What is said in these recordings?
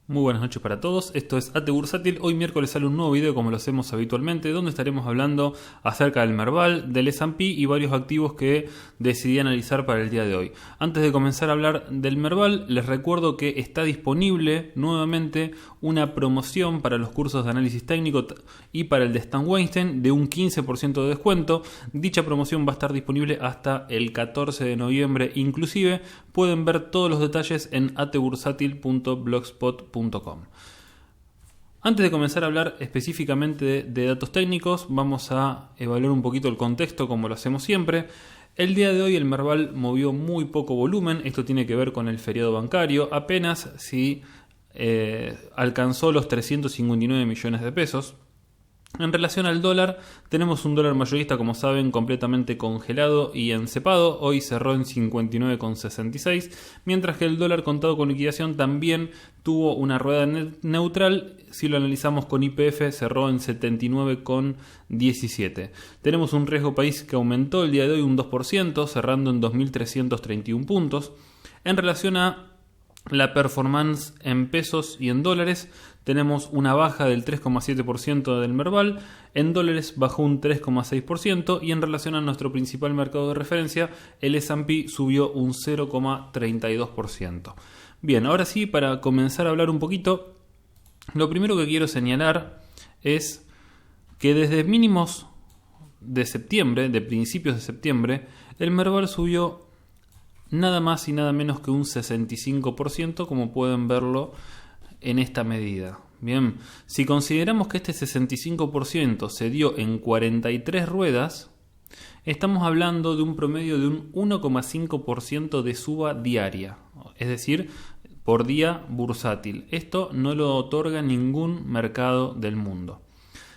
Muy buenas noches para todos, esto es AT Bursátil. Hoy miércoles sale un nuevo video como lo hacemos habitualmente, donde estaremos hablando acerca del Merval, del S&P y varios activos que decidí analizar para el día de hoy. Antes de comenzar a hablar del Merval, les recuerdo que está disponible nuevamente una promoción para los cursos de análisis técnico y para el de Stan Weinstein de un 15% de descuento. Dicha promoción va a estar disponible hasta el 14 de noviembre inclusive. Pueden ver todos los detalles en atbursatil.blogspot.com. Antes de comenzar a hablar específicamente de datos técnicos, vamos a evaluar un poquito el contexto como lo hacemos siempre. El día de hoy el Merval movió muy poco volumen, esto tiene que ver con el feriado bancario, apenas si alcanzó los 359 millones de pesos. En relación al dólar, tenemos un dólar mayorista, como saben, completamente congelado y encepado. Hoy cerró en 59,66, mientras que el dólar contado con liquidación también tuvo una rueda neutral. Si lo analizamos con YPF, cerró en 79,17. Tenemos un riesgo país que aumentó el día de hoy un 2%, cerrando en 2.331 puntos. En relación a la performance en pesos y en dólares, tenemos una baja del 3,7% del Merval, en dólares bajó un 3,6% y en relación a nuestro principal mercado de referencia, el S&P subió un 0,32%. Bien, ahora sí, para comenzar a hablar un poquito, lo primero que quiero señalar es que desde mínimos de septiembre, de principios de septiembre, el Merval subió nada más y nada menos que un 65%, como pueden verlo en esta medida. Bien, si consideramos que este 65% se dio en 43 ruedas, estamos hablando de un promedio de un 1,5% de suba diaria, es decir, por día bursátil. Esto no lo otorga ningún mercado del mundo.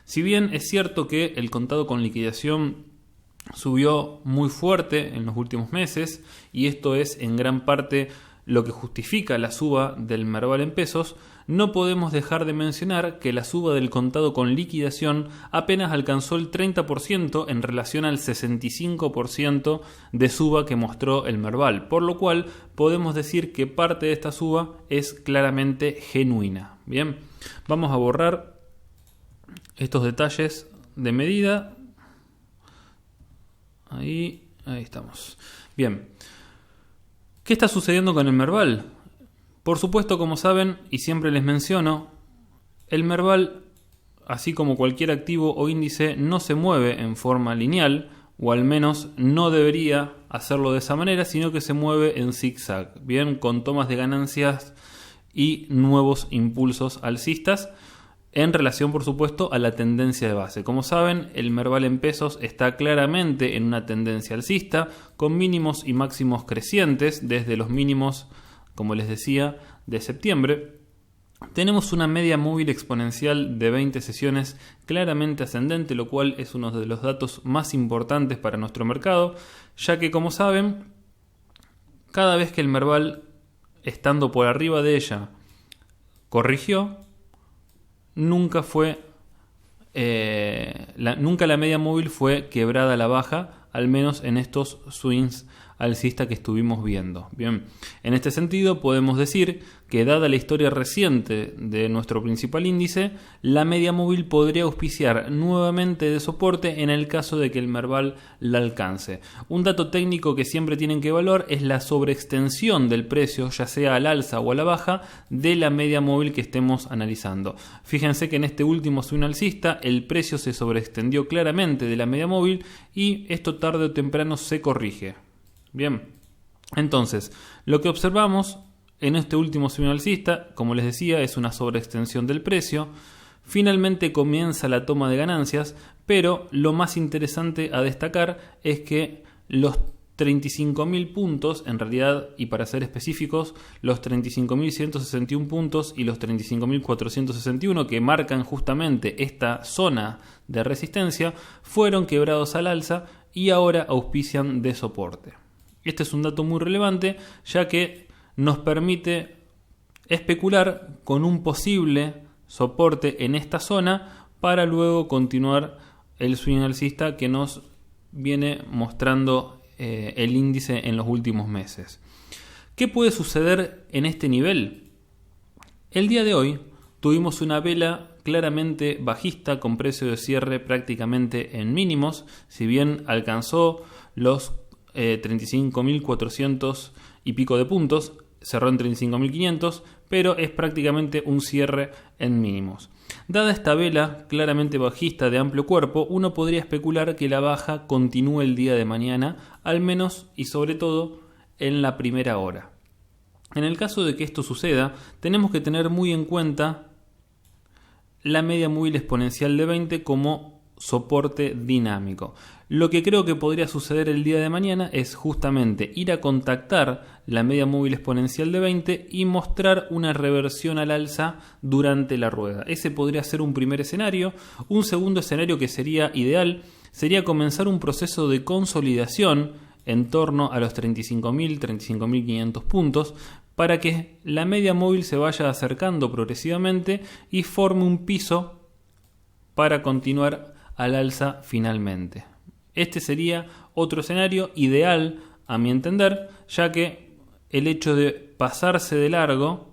Si bien es cierto que el contado con liquidación subió muy fuerte en los últimos meses, y esto es en gran parte lo que justifica la suba del Merval en pesos, no podemos dejar de mencionar que la suba del contado con liquidación apenas alcanzó el 30% en relación al 65% de suba que mostró el Merval, por lo cual podemos decir que parte de esta suba es claramente genuina. Bien, vamos a borrar estos detalles de medida. Ahí estamos. Bien. ¿Qué está sucediendo con el Merval? Por supuesto, como saben, y siempre les menciono, el Merval, así como cualquier activo o índice, no se mueve en forma lineal, o al menos no debería hacerlo de esa manera, sino que se mueve en zigzag, bien, con tomas de ganancias y nuevos impulsos alcistas, en relación, por supuesto, a la tendencia de base. Como saben, el Merval en pesos está claramente en una tendencia alcista, con mínimos y máximos crecientes desde los mínimos, como les decía, de septiembre. Tenemos una media móvil exponencial de 20 sesiones claramente ascendente, lo cual es uno de los datos más importantes para nuestro mercado, ya que, como saben, cada vez que el Merval, estando por arriba de ella, corrigió, nunca la media móvil fue quebrada a la baja, al menos en estos swings alcistas que estuvimos viendo. Bien, en este sentido podemos decir que, dada la historia reciente de nuestro principal índice, la media móvil podría auspiciar nuevamente de soporte en el caso de que el Merval la alcance. Un dato técnico que siempre tienen que evaluar es la sobreextensión del precio, ya sea al alza o a la baja, de la media móvil que estemos analizando. Fíjense que en este último swing alcista el precio se sobreextendió claramente de la media móvil y esto tarde o temprano se corrige. Bien, entonces, lo que observamos en este último swing alcista, como les decía, es una sobreextensión del precio. Finalmente comienza la toma de ganancias, pero lo más interesante a destacar es que los 35.000 puntos, en realidad, y para ser específicos, los 35.161 puntos y los 35.461 que marcan justamente esta zona de resistencia, fueron quebrados al alza y ahora auspician de soporte. Este es un dato muy relevante, ya que nos permite especular con un posible soporte en esta zona para luego continuar el swing alcista que nos viene mostrando el índice en los últimos meses. ¿Qué puede suceder en este nivel? El día de hoy tuvimos una vela claramente bajista con precio de cierre prácticamente en mínimos, si bien alcanzó los 35.400 y pico de puntos, cerró en 35.500, pero es prácticamente un cierre en mínimos. Dada esta vela claramente bajista de amplio cuerpo, uno podría especular que la baja continúe el día de mañana, al menos y sobre todo en la primera hora. En el caso de que esto suceda, tenemos que tener muy en cuenta la media móvil exponencial de 20 como soporte dinámico. Lo que creo que podría suceder el día de mañana es justamente ir a contactar la media móvil exponencial de 20 y mostrar una reversión al alza durante la rueda. Ese podría ser un primer escenario. Un segundo escenario que sería ideal sería comenzar un proceso de consolidación en torno a los 35.000, 35.500 puntos para que la media móvil se vaya acercando progresivamente y forme un piso para continuar al alza finalmente. Este sería otro escenario ideal a mi entender, ya que el hecho de pasarse de largo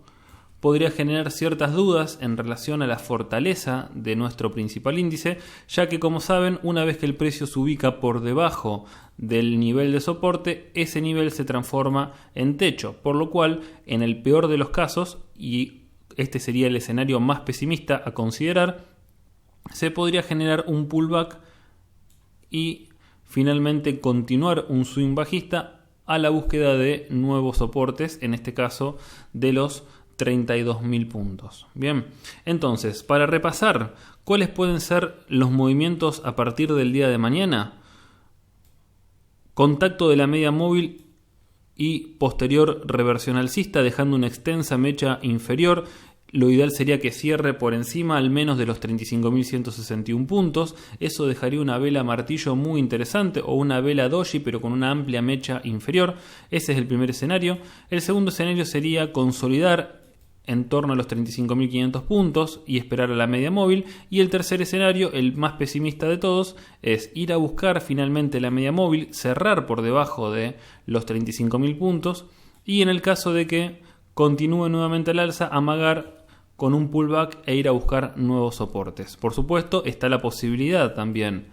podría generar ciertas dudas en relación a la fortaleza de nuestro principal índice, ya que como saben, una vez que el precio se ubica por debajo del nivel de soporte, ese nivel se transforma en techo, por lo cual en el peor de los casos, y este sería el escenario más pesimista a considerar, se podría generar un pullback y finalmente continuar un swing bajista a la búsqueda de nuevos soportes, en este caso de los 32.000 puntos. Bien, entonces, para repasar, ¿cuáles pueden ser los movimientos a partir del día de mañana? Contacto de la media móvil y posterior reversión alcista, dejando una extensa mecha inferior. Lo ideal sería que cierre por encima al menos de los 35.161 puntos. Eso dejaría una vela martillo muy interesante, o una vela doji pero con una amplia mecha inferior. Ese es el primer escenario. El segundo escenario sería consolidar en torno a los 35.500 puntos y esperar a la media móvil. Y el tercer escenario, el más pesimista de todos, es ir a buscar finalmente la media móvil, cerrar por debajo de los 35.000 puntos y en el caso de que continúe nuevamente al alza, amagar con un pullback e ir a buscar nuevos soportes. Por supuesto, está la posibilidad también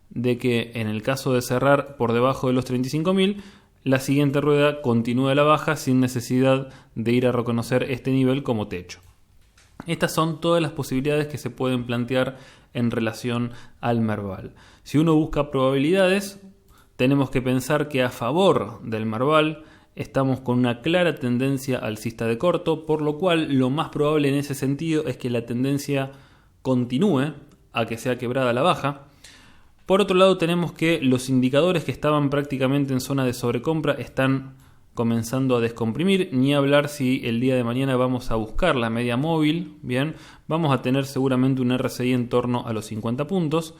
de que en el caso de cerrar por debajo de los 35.000, la siguiente rueda continúe a la baja sin necesidad de ir a reconocer este nivel como techo. Estas son todas las posibilidades que se pueden plantear en relación al Merval. Si uno busca probabilidades, tenemos que pensar que a favor del Merval estamos con una clara tendencia alcista de corto, por lo cual lo más probable en ese sentido es que la tendencia continúe a que sea quebrada a la baja. Por otro lado, tenemos que los indicadores que estaban prácticamente en zona de sobrecompra están comenzando a descomprimir, ni hablar si el día de mañana vamos a buscar la media móvil. Bien, vamos a tener seguramente un RSI en torno a los 50 puntos.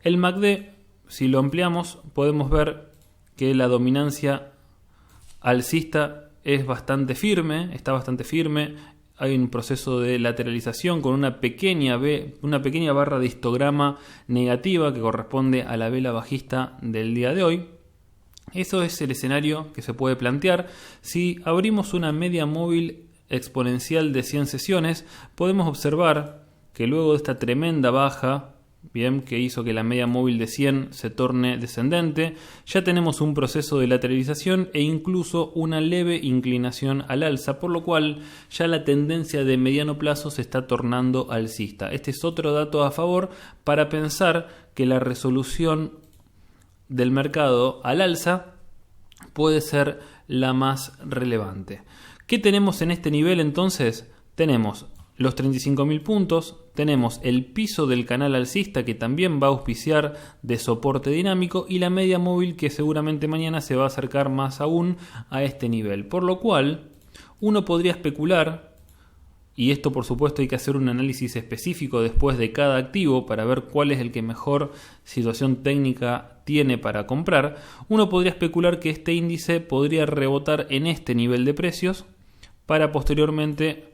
El MACD, si lo ampliamos, podemos ver que la dominancia alcista es bastante firme, está bastante firme. Hay un proceso de lateralización con una pequeña barra de histograma negativa que corresponde a la vela bajista del día de hoy. Eso es el escenario que se puede plantear. Si abrimos una media móvil exponencial de 100 sesiones, podemos observar que luego de esta tremenda baja, bien, que hizo que la media móvil de 100 se torne descendente, ya tenemos un proceso de lateralización e incluso una leve inclinación al alza, por lo cual ya la tendencia de mediano plazo se está tornando alcista. Este es otro dato a favor para pensar que la resolución del mercado al alza puede ser la más relevante. ¿Qué tenemos en este nivel entonces? Tenemos los 35.000 puntos, tenemos el piso del canal alcista que también va a auspiciar de soporte dinámico y la media móvil que seguramente mañana se va a acercar más aún a este nivel. Por lo cual uno podría especular, y esto por supuesto hay que hacer un análisis específico después de cada activo para ver cuál es el que mejor situación técnica tiene para comprar. Uno podría especular que este índice podría rebotar en este nivel de precios para posteriormente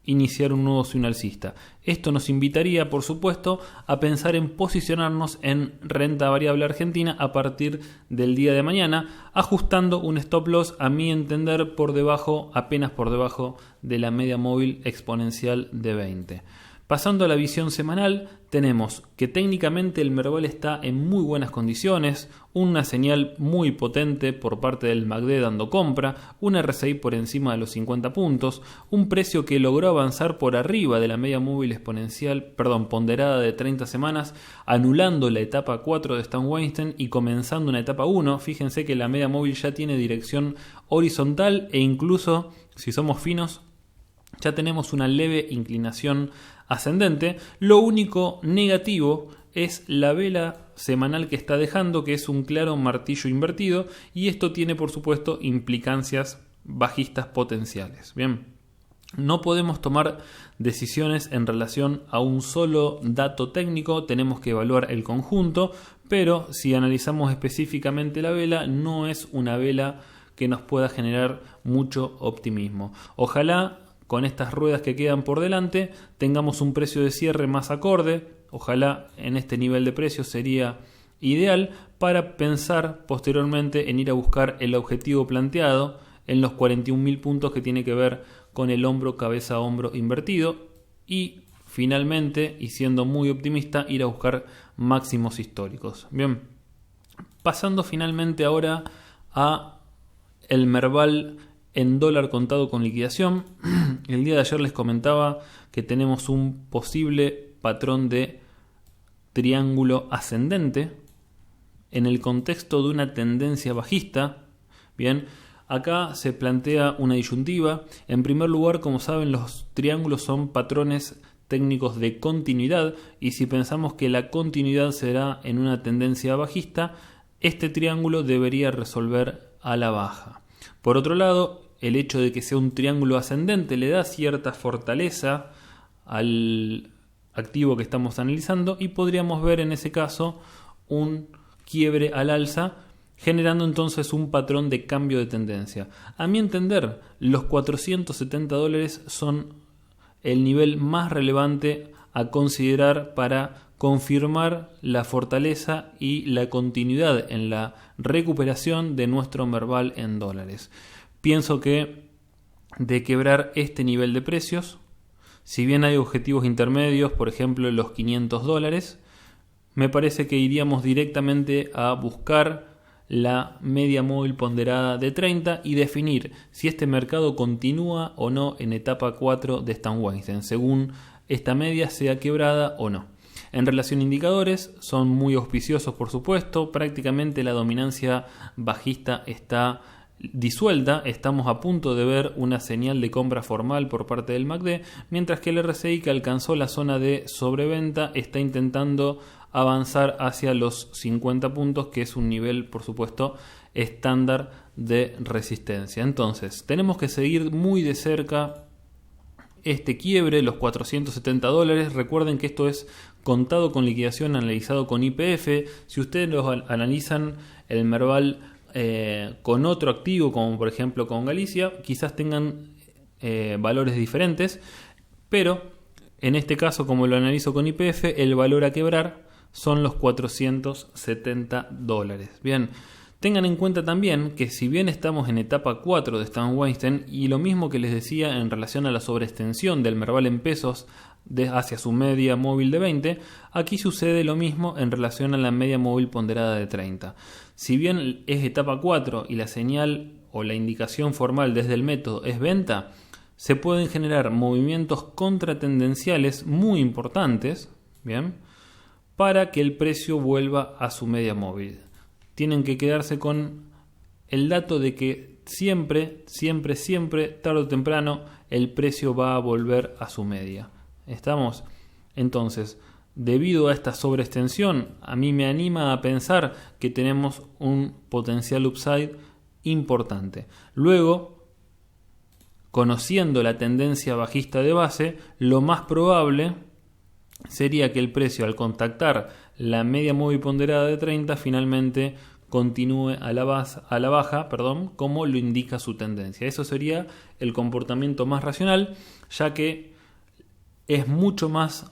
iniciar un nuevo swing alcista. Esto nos invitaría, por supuesto, a pensar en posicionarnos en renta variable argentina a partir del día de mañana, ajustando un stop loss, a mi entender, por debajo, apenas por debajo de la media móvil exponencial de 20. Pasando a la visión semanal, tenemos que técnicamente el Merval está en muy buenas condiciones, una señal muy potente por parte del MACD dando compra, un RSI por encima de los 50 puntos, un precio que logró avanzar por arriba de la media móvil ponderada de 30 semanas, anulando la etapa 4 de Stan Weinstein y comenzando una etapa 1. Fíjense que la media móvil ya tiene dirección horizontal e incluso, si somos finos, ya tenemos una leve inclinación ascendente. Lo único negativo es la vela semanal que está dejando, que es un claro martillo invertido, y esto tiene por supuesto implicancias bajistas potenciales. Bien, no podemos tomar decisiones en relación a un solo dato técnico, tenemos que evaluar el conjunto, pero si analizamos específicamente la vela, no es una vela que nos pueda generar mucho optimismo. Ojalá con estas ruedas que quedan por delante tengamos un precio de cierre más acorde. Ojalá en este nivel de precio sería ideal para pensar posteriormente en ir a buscar el objetivo planteado en los 41.000 puntos, que tiene que ver con el hombro cabeza a hombro invertido, y finalmente, y siendo muy optimista, ir a buscar máximos históricos. Bien, pasando finalmente ahora a el Merval en dólar contado con liquidación. El día de ayer les comentaba que tenemos un posible patrón de triángulo ascendente en el contexto de una tendencia bajista. Bien, acá se plantea una disyuntiva. En primer lugar, como saben, los triángulos son patrones técnicos de continuidad, y si pensamos que la continuidad será en una tendencia bajista, este triángulo debería resolver a la baja. Por otro lado, el hecho de que sea un triángulo ascendente le da cierta fortaleza al activo que estamos analizando, y podríamos ver en ese caso un quiebre al alza, generando entonces un patrón de cambio de tendencia. A mi entender, los $470 son el nivel más relevante a considerar para confirmar la fortaleza y la continuidad en la recuperación de nuestro Merval en dólares. Pienso que de quebrar este nivel de precios, si bien hay objetivos intermedios, por ejemplo los $500, me parece que iríamos directamente a buscar la media móvil ponderada de 30 y definir si este mercado continúa o no en etapa 4 de Stan Weinstein, según esta media sea quebrada o no. En relación a indicadores, son muy auspiciosos, por supuesto. Prácticamente la dominancia bajista está disuelta. Estamos a punto de ver una señal de compra formal por parte del MACD, mientras que el RSI, que alcanzó la zona de sobreventa, está intentando avanzar hacia los 50 puntos, que es un nivel, por supuesto, estándar de resistencia. Entonces, tenemos que seguir muy de cerca este quiebre, los $470. Recuerden que esto es contado con liquidación, analizado con YPF. Si ustedes los analizan el Merval con otro activo, como por ejemplo con Galicia, quizás tengan valores diferentes, pero en este caso, como lo analizo con YPF, el valor a quebrar son los $470. Bien, tengan en cuenta también que si bien estamos en etapa 4 de Stan Weinstein, y lo mismo que les decía en relación a la sobreextensión del Merval en pesos hacia su media móvil de 20, aquí sucede lo mismo en relación a la media móvil ponderada de 30. Si bien es etapa 4 y la señal o la indicación formal desde el método es venta, se pueden generar movimientos contratendenciales muy importantes, bien, para que el precio vuelva a su media móvil. Tienen que quedarse con el dato de que siempre, tarde o temprano, el precio va a volver a su media. ¿Estamos? Entonces, debido a esta sobreextensión, a mí me anima a pensar que tenemos un potencial upside importante. Luego, conociendo la tendencia bajista de base, lo más probable sería que el precio, al contactar la media móvil ponderada de 30, finalmente continúe a la baja, como lo indica su tendencia. Eso sería el comportamiento más racional, ya que es mucho más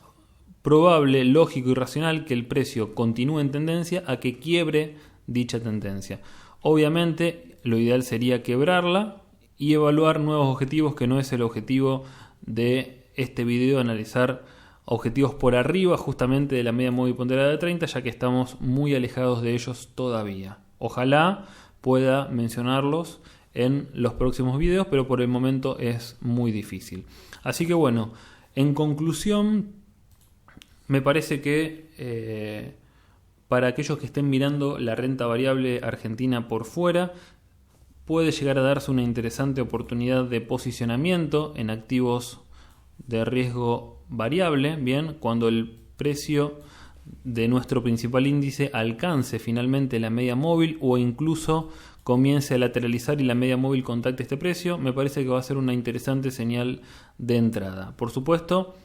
probable, lógico y racional que el precio continúe en tendencia a que quiebre dicha tendencia. Obviamente, lo ideal sería quebrarla y evaluar nuevos objetivos, que no es el objetivo de este video, analizar objetivos por arriba justamente de la media móvil ponderada de 30, ya que estamos muy alejados de ellos todavía. Ojalá pueda mencionarlos en los próximos videos, pero por el momento es muy difícil. Así que bueno, en conclusión, me parece que para aquellos que estén mirando la renta variable argentina por fuera, puede llegar a darse una interesante oportunidad de posicionamiento en activos de riesgo variable, bien, cuando el precio de nuestro principal índice alcance finalmente la media móvil o incluso comience a lateralizar y la media móvil contacte este precio, me parece que va a ser una interesante señal de entrada. Por supuesto,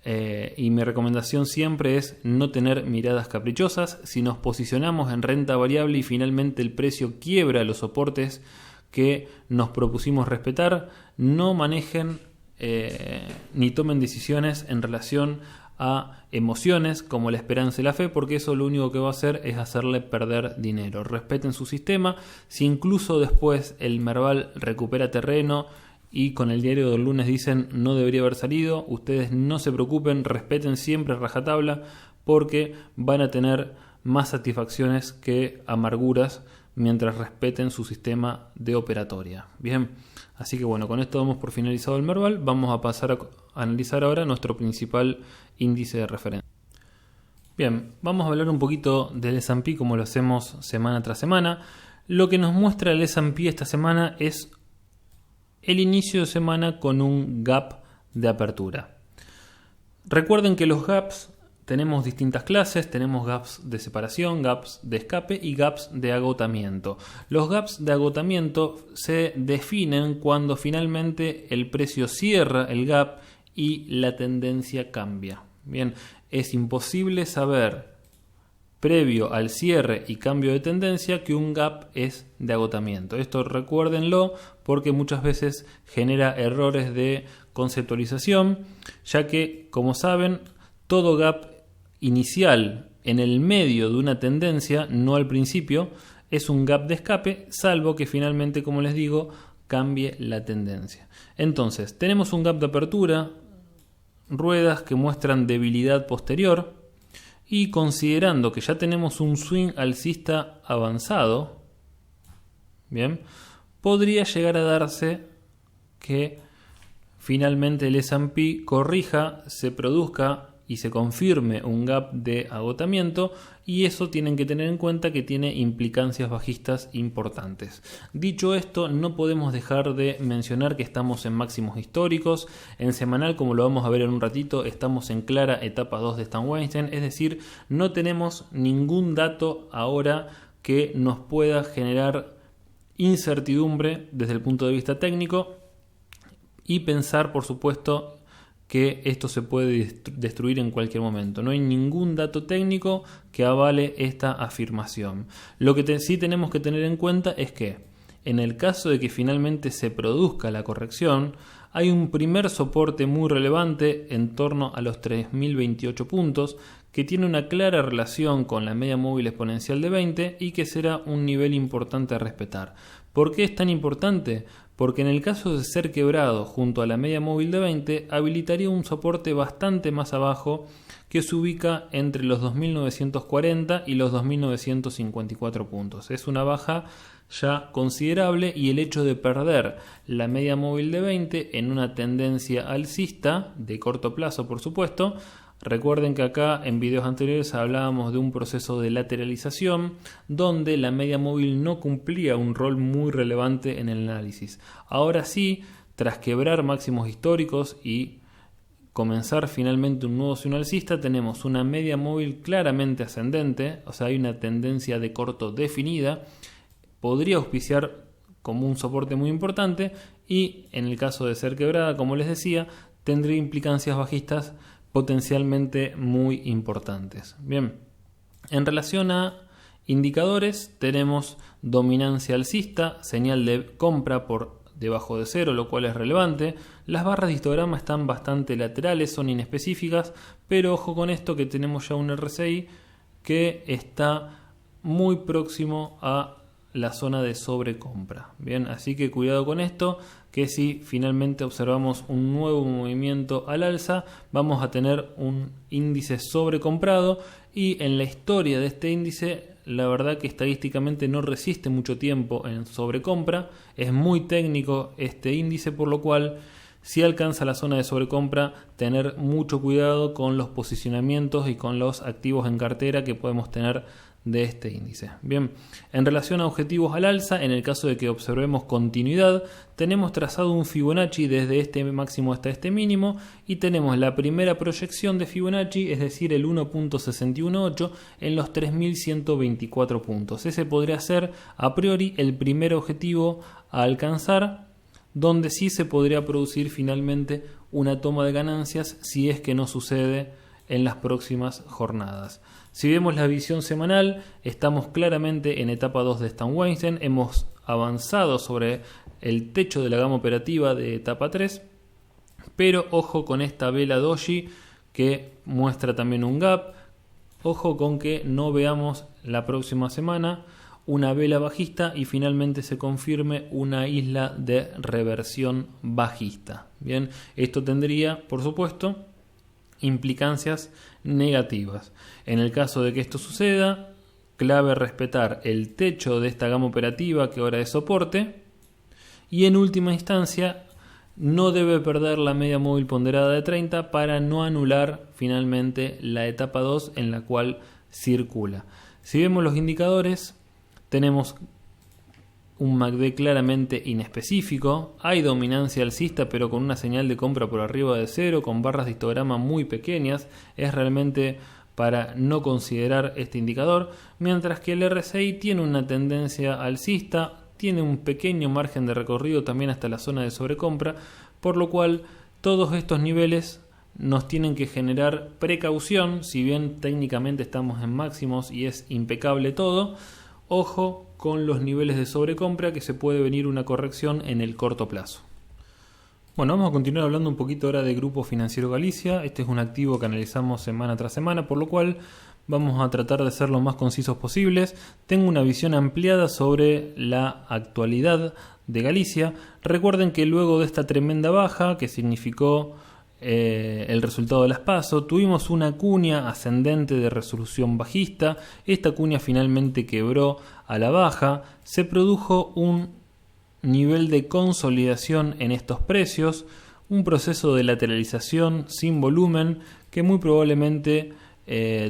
y mi recomendación siempre es no tener miradas caprichosas. Si nos posicionamos en renta variable y finalmente el precio quiebra los soportes que nos propusimos respetar, no manejen ni tomen decisiones en relación a emociones como la esperanza y la fe, porque eso lo único que va a hacer es hacerle perder dinero. Respeten su sistema. Si incluso después el Merval recupera terreno y con el diario del lunes dicen no debería haber salido, ustedes no se preocupen, respeten siempre rajatabla, porque van a tener más satisfacciones que amarguras mientras respeten su sistema de operatoria. Bien, así que bueno, con esto damos por finalizado el Merval. Vamos a pasar a analizar ahora nuestro principal índice de referencia. Bien, vamos a hablar un poquito del S&P como lo hacemos semana tras semana. Lo que nos muestra el S&P esta semana es el inicio de semana con un gap de apertura. Recuerden que los gaps tenemos distintas clases, tenemos gaps de separación, gaps de escape y gaps de agotamiento. Los gaps de agotamiento se definen cuando finalmente el precio cierra el gap y la tendencia cambia. Bien, es imposible saber previo al cierre y cambio de tendencia que un gap es de agotamiento. Esto recuérdenlo porque muchas veces genera errores de conceptualización, ya que, como saben, todo gap inicial en el medio de una tendencia, no al principio, es un gap de escape, salvo que finalmente, como les digo, cambie la tendencia. Entonces, tenemos un gap de apertura, ruedas que muestran debilidad posterior, y considerando que ya tenemos un swing alcista avanzado, bien, podría llegar a darse que finalmente el S&P corrija, se produzca y se confirme un gap de agotamiento, y eso tienen que tener en cuenta que tiene implicancias bajistas importantes. Dicho esto, no podemos dejar de mencionar que estamos en máximos históricos. En semanal, como lo vamos a ver en un ratito, estamos en clara etapa 2 de Stan Weinstein, es decir, no tenemos ningún dato ahora que nos pueda generar incertidumbre desde el punto de vista técnico y pensar, por supuesto, que esto se puede destruir en cualquier momento. No hay ningún dato técnico que avale esta afirmación. Lo que sí tenemos que tener en cuenta es que en el caso de que finalmente se produzca la corrección, hay un primer soporte muy relevante en torno a los 3.028 puntos que tiene una clara relación con la media móvil exponencial de 20 y que será un nivel importante a respetar. ¿Por qué es tan importante? Porque en el caso de ser quebrado junto a la media móvil de 20, habilitaría un soporte bastante más abajo que se ubica entre los 2.940 y los 2.954 puntos. Es una baja ya considerable y el hecho de perder la media móvil de 20 en una tendencia alcista, de corto plazo por supuesto. Recuerden que acá en videos anteriores hablábamos de un proceso de lateralización donde la media móvil no cumplía un rol muy relevante en el análisis. Ahora sí, tras quebrar máximos históricos y comenzar finalmente un nuevo signo alcista, tenemos una media móvil claramente ascendente, o sea, hay una tendencia de corto definida, podría auspiciar como un soporte muy importante y en el caso de ser quebrada, como les decía, tendría implicancias bajistas potencialmente muy importantes. Bien, en relación a Indicadores, tenemos dominancia alcista, señal de compra por debajo de cero, lo cual es relevante. Las barras de histograma están bastante laterales, son inespecíficas, pero ojo con esto que tenemos ya un RSI que está muy próximo a la zona de sobrecompra. Bien, así que cuidado con esto, que si finalmente observamos un nuevo movimiento al alza, vamos a tener un índice sobrecomprado, y en la historia de este índice la verdad que estadísticamente no resiste mucho tiempo en sobrecompra. Es muy técnico este índice, por lo cual si alcanza la zona de sobrecompra, tener mucho cuidado con los posicionamientos y con los activos en cartera que podemos tener de este índice. Bien, en relación a objetivos al alza, en el caso de que observemos continuidad, tenemos trazado un Fibonacci desde este máximo hasta este mínimo, y tenemos la primera proyección de Fibonacci, es decir, el 1.618 en los 3.124 puntos. Ese podría ser a priori el primer objetivo a alcanzar, donde sí se podría producir finalmente una toma de ganancias si es que no sucede en las próximas jornadas. Si vemos la visión semanal, estamos claramente en etapa 2 de Stan Weinstein, hemos avanzado sobre el techo de la gama operativa de etapa 3, pero ojo con esta vela doji que muestra también un gap. Ojo con que no veamos la próxima semana una vela bajista y finalmente se confirme una isla de reversión bajista. Bien, esto tendría, por supuesto, implicancias negativas. En el caso de que esto suceda, clave respetar el techo de esta gama operativa que ahora es soporte, y en última instancia no debe perder la media móvil ponderada de 30 para no anular finalmente la etapa 2 en la cual circula. Si vemos los indicadores, tenemos un MACD claramente inespecífico, hay dominancia alcista pero con una señal de compra por arriba de cero, con barras de histograma muy pequeñas, es realmente para no considerar este indicador, mientras que el RSI tiene una tendencia alcista, tiene un pequeño margen de recorrido también hasta la zona de sobrecompra, por lo cual todos estos niveles nos tienen que generar precaución. Si bien técnicamente estamos en máximos y es impecable todo, ojo con los niveles de sobrecompra, que se puede venir una corrección en el corto plazo. Bueno, vamos a continuar hablando un poquito ahora de Grupo Financiero Galicia. Este es un activo que analizamos semana tras semana, por lo cual vamos a tratar de ser lo más concisos posibles. Tengo una visión ampliada sobre la actualidad de Galicia. Recuerden que luego de esta tremenda baja que significó el resultado de las PASO, tuvimos una cuña ascendente de resolución bajista. Esta cuña finalmente quebró a la baja, se produjo un nivel de consolidación en estos precios, un proceso de lateralización sin volumen que muy probablemente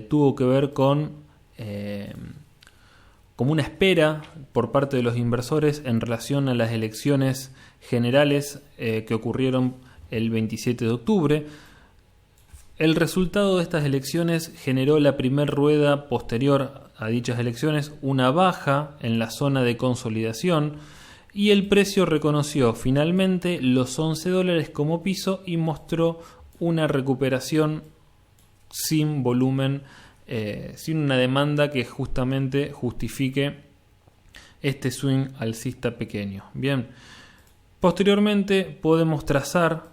tuvo que ver con como una espera por parte de los inversores en relación a las elecciones generales que ocurrieron el 27 de octubre. El resultado de estas elecciones generó la primera rueda posterior a dichas elecciones, una baja en la zona de consolidación, y el precio reconoció finalmente los $11 como piso y mostró una recuperación sin volumen, sin una demanda que justamente justifique este swing alcista pequeño. Bien, posteriormente podemos trazar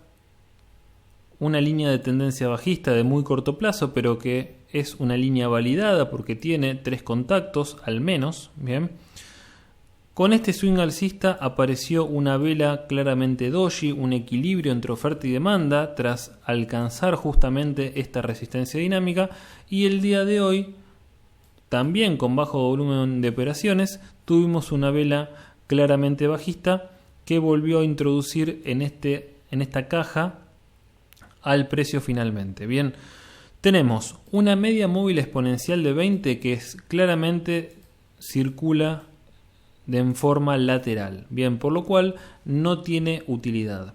una línea de tendencia bajista de muy corto plazo, pero que es una línea validada porque tiene 3 contactos al menos. Bien, con este swing alcista apareció una vela claramente doji, un equilibrio entre oferta y demanda tras alcanzar justamente esta resistencia dinámica, y el día de hoy, también con bajo volumen de operaciones, tuvimos una vela claramente bajista que volvió a introducir en esta caja al precio finalmente. Bien, tenemos una media móvil exponencial de 20 que claramente circula de forma lateral. Bien, por lo cual no tiene utilidad.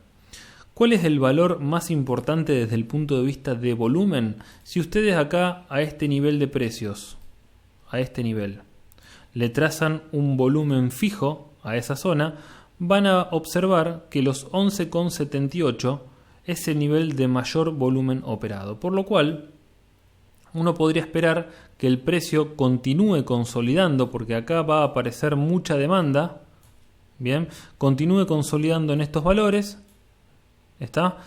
¿Cuál es el valor más importante desde el punto de vista de volumen? Si ustedes acá a este nivel de precios, a este nivel, le trazan un volumen fijo a esa zona, van a observar que los 11,78 es el nivel de mayor volumen operado, por lo cual uno podría esperar que el precio continúe consolidando, porque acá va a aparecer mucha demanda, bien, continúe consolidando en estos valores, ¿está?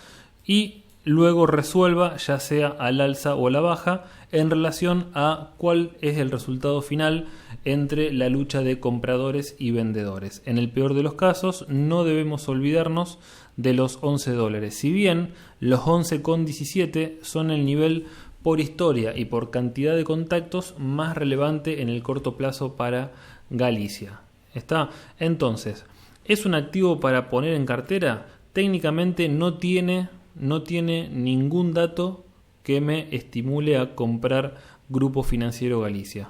Y luego resuelva, ya sea al alza o a la baja, en relación a cuál es el resultado final entre la lucha de compradores y vendedores. En el peor de los casos, no debemos olvidarnos de los 11 dólares. Si bien los 11,17 son el nivel por historia y por cantidad de contactos más relevante en el corto plazo para Galicia. ¿Está? Entonces, ¿es un activo para poner en cartera? Técnicamente no tiene ningún dato que me estimule a comprar Grupo Financiero Galicia.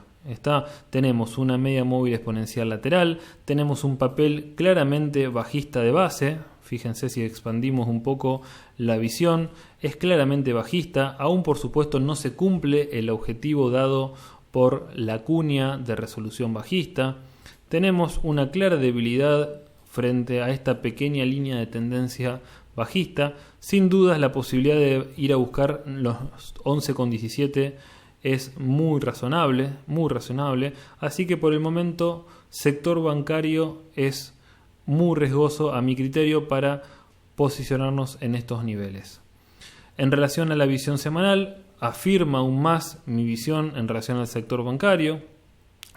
Tenemos una media móvil exponencial lateral, tenemos un papel claramente bajista de base. Fíjense, si expandimos un poco la visión, es claramente bajista. Aún por supuesto no se cumple el objetivo dado por la cuña de resolución bajista. Tenemos una clara debilidad frente a esta pequeña línea de tendencia bajista. Sin dudas la posibilidad de ir a buscar los 11,17 es muy razonable, así que por el momento sector bancario es muy riesgoso a mi criterio para posicionarnos en estos niveles. En relación a la visión semanal, afirma aún más mi visión en relación al sector bancario.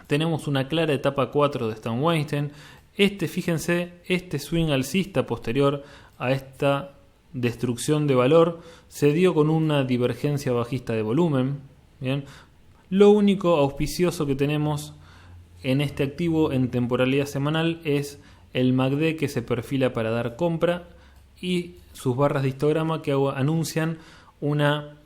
Tenemos una clara etapa 4 de Stan Weinstein. Fíjense, este swing alcista posterior a esta destrucción de valor se dio con una divergencia bajista de volumen. Bien, lo único auspicioso que tenemos en este activo en temporalidad semanal es el MACD, que se perfila para dar compra, y sus barras de histograma que anuncian una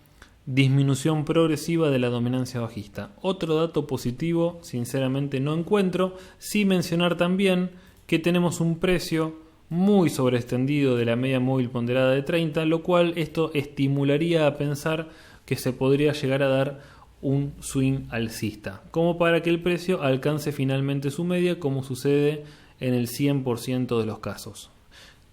disminución progresiva de la dominancia bajista. Otro dato positivo sinceramente no encuentro, sin mencionar también que tenemos un precio muy sobreextendido de la media móvil ponderada de 30, lo cual esto estimularía a pensar que se podría llegar a dar un swing alcista, como para que el precio alcance finalmente su media, como sucede en el 100% de los casos.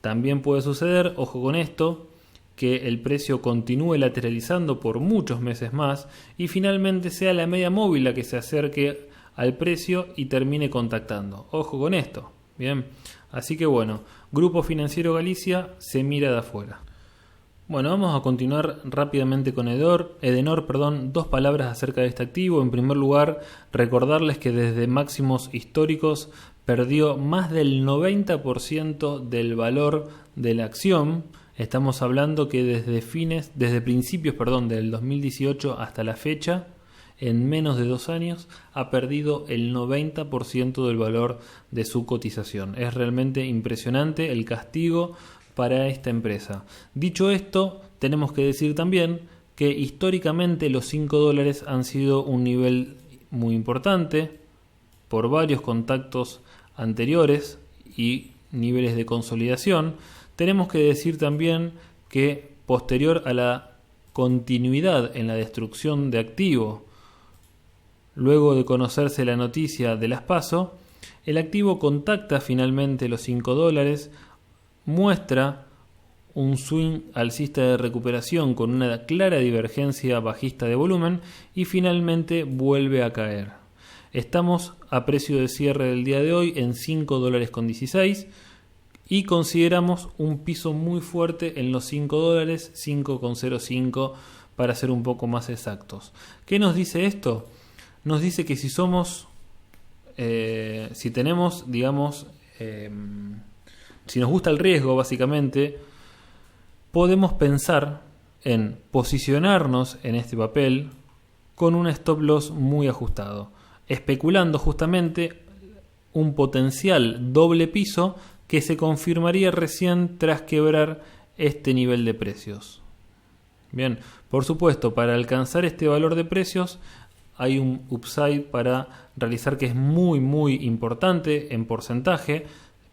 También puede suceder, ojo con esto, que el precio continúe lateralizando por muchos meses más y finalmente sea la media móvil la que se acerque al precio y termine contactando. Ojo con esto, bien. Así que bueno, Grupo Financiero Galicia se mira de afuera. Bueno, vamos a continuar rápidamente con Edenor. Dos palabras acerca de este activo. En primer lugar, recordarles que desde máximos históricos perdió más del 90% del valor de la acción. Estamos hablando que desde principios del 2018 hasta la fecha, en menos de 2 años, ha perdido el 90% del valor de su cotización. Es realmente impresionante el castigo para esta empresa. Dicho esto, tenemos que decir también que históricamente los 5 dólares han sido un nivel muy importante por varios contactos anteriores y niveles de consolidación. Tenemos que decir también que posterior a la continuidad en la destrucción de activo, luego de conocerse la noticia de las PASO, el activo contacta finalmente los 5 dólares, muestra un swing alcista de recuperación con una clara divergencia bajista de volumen y finalmente vuelve a caer. Estamos a precio de cierre del día de hoy en 5 dólares con 16 y consideramos un piso muy fuerte en los 5 dólares, 5,05 para ser un poco más exactos. ¿Qué nos dice esto? Nos dice que si nos gusta el riesgo, básicamente, podemos pensar en posicionarnos en este papel con un stop loss muy ajustado, especulando justamente un potencial doble piso que se confirmaría recién tras quebrar este nivel de precios. Bien, por supuesto, para alcanzar este valor de precios hay un upside para realizar que es muy importante en porcentaje.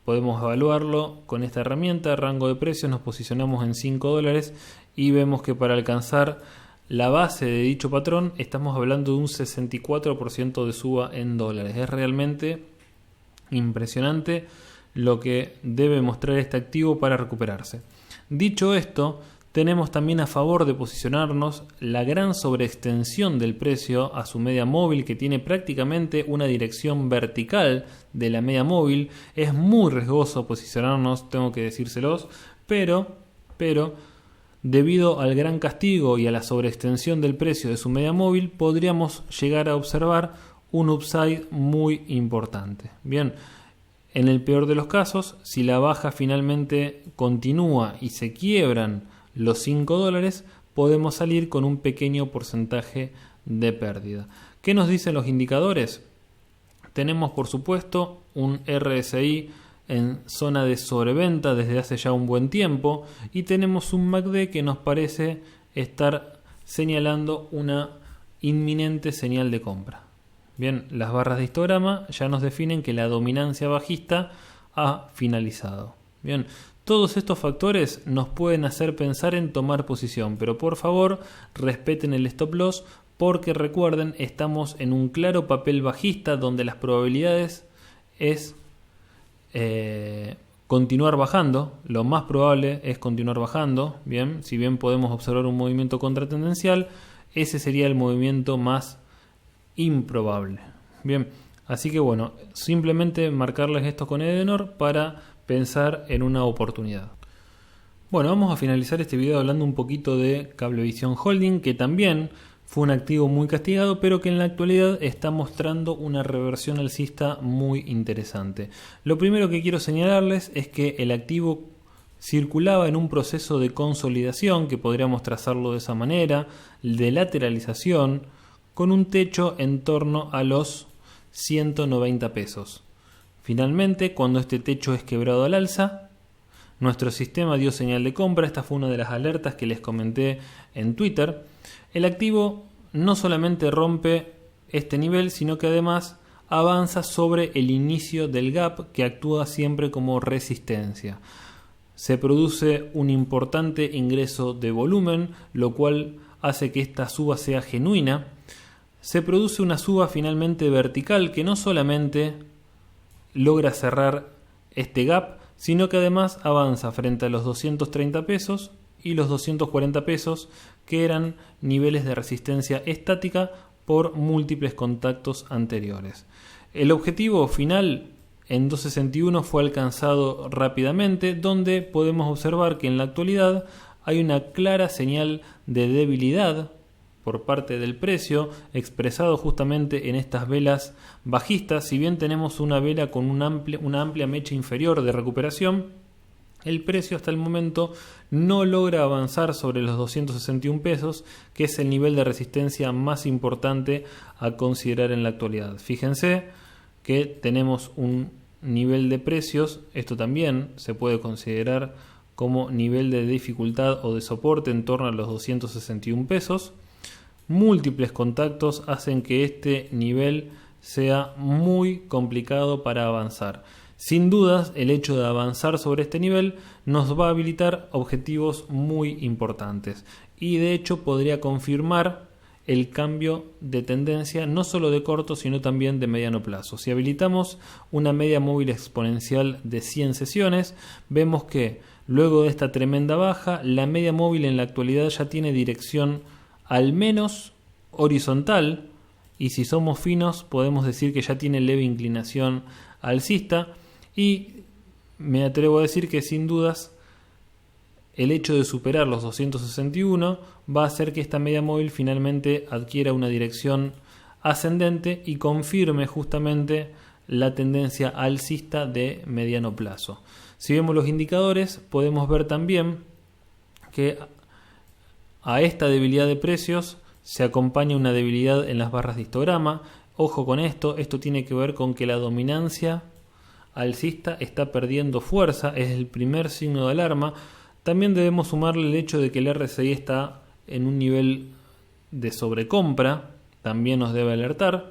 Podemos evaluarlo con esta herramienta, rango de precios, nos posicionamos en 5 dólares y vemos que para alcanzar la base de dicho patrón estamos hablando de un 64% de suba en dólares. Es realmente impresionante lo que debe mostrar este activo para recuperarse. Dicho esto, tenemos también a favor de posicionarnos la gran sobreextensión del precio a su media móvil, que tiene prácticamente una dirección vertical de la media móvil. Es muy riesgoso posicionarnos, tengo que decírselos, pero debido al gran castigo y a la sobreextensión del precio de su media móvil, podríamos llegar a observar un upside muy importante. Bien, en el peor de los casos, si la baja finalmente continúa y se quiebran los $5, podemos salir con un pequeño porcentaje de pérdida. ¿Qué nos dicen los indicadores? Tenemos, por supuesto, un RSI en zona de sobreventa desde hace ya un buen tiempo, y tenemos un MACD que nos parece estar señalando una inminente señal de compra. Bien, las barras de histograma ya nos definen que la dominancia bajista ha finalizado. Bien, todos estos factores nos pueden hacer pensar en tomar posición, pero por favor respeten el stop loss, porque recuerden, estamos en un claro papel bajista donde las probabilidades es continuar bajando. Lo más probable es continuar bajando. Bien, si bien podemos observar un movimiento contratendencial, ese sería el movimiento más improbable. Bien, así que bueno, simplemente marcarles esto con Edenor para pensar en una oportunidad. Bueno, vamos a finalizar este video hablando un poquito de Cablevisión Holding, que también fue un activo muy castigado, pero que en la actualidad está mostrando una reversión alcista muy interesante. Lo primero que quiero señalarles es que el activo circulaba en un proceso de consolidación, que podríamos trazarlo de esa manera, de lateralización, con un techo en torno a los 190 pesos. Finalmente, cuando este techo es quebrado al alza, nuestro sistema dio señal de compra. Esta fue una de las alertas que les comenté en Twitter. El activo no solamente rompe este nivel, sino que además avanza sobre el inicio del gap, que actúa siempre como resistencia. Se produce un importante ingreso de volumen, lo cual hace que esta suba sea genuina. Se produce una suba finalmente vertical que no solamente logra cerrar este gap, sino que además avanza frente a los 230 pesos y los 240 pesos, que eran niveles de resistencia estática por múltiples contactos anteriores. El objetivo final en 261 fue alcanzado rápidamente, donde podemos observar que en la actualidad hay una clara señal de debilidad por parte del precio, expresado justamente en estas velas bajistas. Si bien tenemos una vela con una amplia mecha inferior de recuperación, el precio hasta el momento no logra avanzar sobre los 261 pesos, que es el nivel de resistencia más importante a considerar en la actualidad. Fíjense que tenemos un nivel de precios, esto también se puede considerar como nivel de dificultad o de soporte en torno a los 261 pesos. Múltiples contactos hacen que este nivel sea muy complicado para avanzar. Sin dudas, el hecho de avanzar sobre este nivel nos va a habilitar objetivos muy importantes, y de hecho podría confirmar el cambio de tendencia, no solo de corto sino también de mediano plazo. Si habilitamos una media móvil exponencial de 100 sesiones, vemos que luego de esta tremenda baja, la media móvil en la actualidad ya tiene dirección al menos horizontal, y si somos finos podemos decir que ya tiene leve inclinación alcista, y me atrevo a decir que sin dudas el hecho de superar los 261 va a hacer que esta media móvil finalmente adquiera una dirección ascendente y confirme justamente la tendencia alcista de mediano plazo. Si vemos los indicadores, podemos ver también que a esta debilidad de precios se acompaña una debilidad en las barras de histograma. Ojo con esto tiene que ver con que la dominancia alcista está perdiendo fuerza, es el primer signo de alarma. También debemos sumarle el hecho de que el RSI está en un nivel de sobrecompra, también nos debe alertar,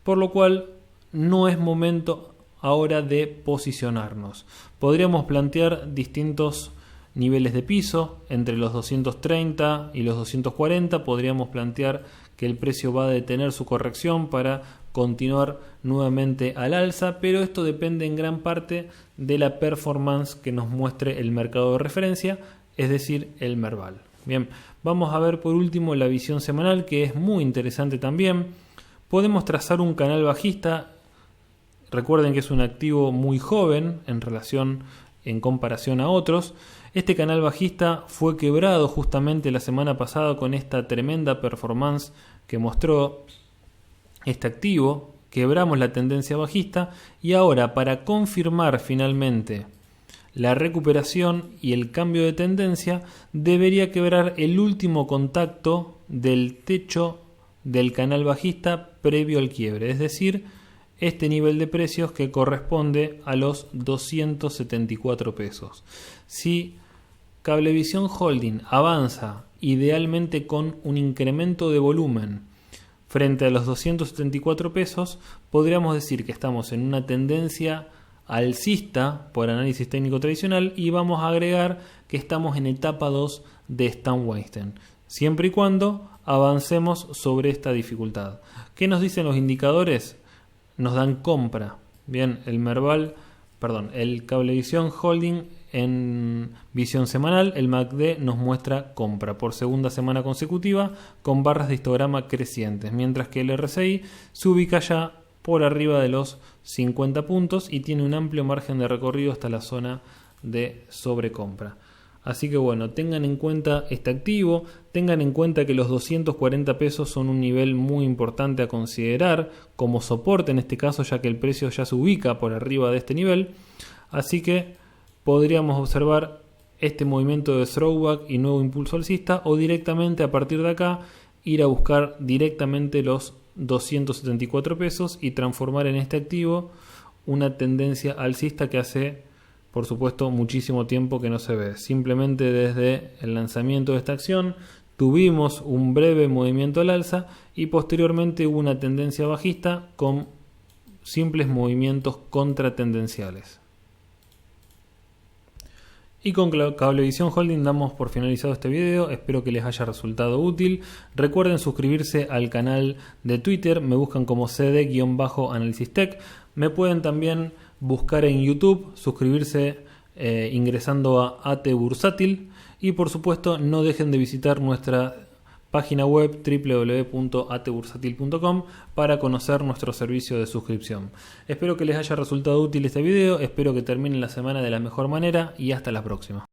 por lo cual no es momento ahora de posicionarnos. Podríamos plantear distintos niveles de piso, entre los 230 y los 240 podríamos plantear que el precio va a detener su corrección para continuar nuevamente al alza, pero esto depende en gran parte de la performance que nos muestre el mercado de referencia. es decir, el Merval. Bien, vamos a ver por último la visión semanal, que es muy interesante también. Podemos trazar un canal bajista. Recuerden que es un activo muy joven en comparación a otros. Este canal bajista fue quebrado justamente la semana pasada con esta tremenda performance que mostró este activo. Quebramos la tendencia bajista y ahora, para confirmar finalmente la recuperación y el cambio de tendencia, debería quebrar el último contacto del techo del canal bajista previo al quiebre, es decir, este nivel de precios que corresponde a los 274 pesos. Si Cablevisión Holding avanza idealmente con un incremento de volumen frente a los 274 pesos, podríamos decir que estamos en una tendencia alcista por análisis técnico tradicional y vamos a agregar que estamos en etapa 2 de Stan Weinstein, siempre y cuando avancemos sobre esta dificultad. ¿Qué nos dicen los indicadores? Nos dan compra. Bien, el Cablevisión Holding en visión semanal, el MACD nos muestra compra por segunda semana consecutiva con barras de histograma crecientes, mientras que el RSI se ubica ya por arriba de los 50 puntos y tiene un amplio margen de recorrido hasta la zona de sobrecompra. Así que bueno, tengan en cuenta este activo, tengan en cuenta que los 240 pesos son un nivel muy importante a considerar como soporte en este caso, ya que el precio ya se ubica por arriba de este nivel. Así que podríamos observar este movimiento de throwback y nuevo impulso alcista, o directamente a partir de acá ir a buscar directamente los 274 pesos y transformar en este activo una tendencia alcista que hace, por supuesto, muchísimo tiempo que no se ve. Simplemente desde el lanzamiento de esta acción tuvimos un breve movimiento al alza y posteriormente hubo una tendencia bajista con simples movimientos contratendenciales. Y con Cablevisión Holding damos por finalizado este video. Espero que les haya resultado útil. Recuerden suscribirse al canal de Twitter. Me buscan como cd-análisis tech. Me pueden también buscar en YouTube, suscribirse ingresando a AT Bursátil. Y por supuesto no dejen de visitar nuestra página web www.atbursatil.com para conocer nuestro servicio de suscripción. Espero que les haya resultado útil este video, espero que terminen la semana de la mejor manera y hasta la próxima.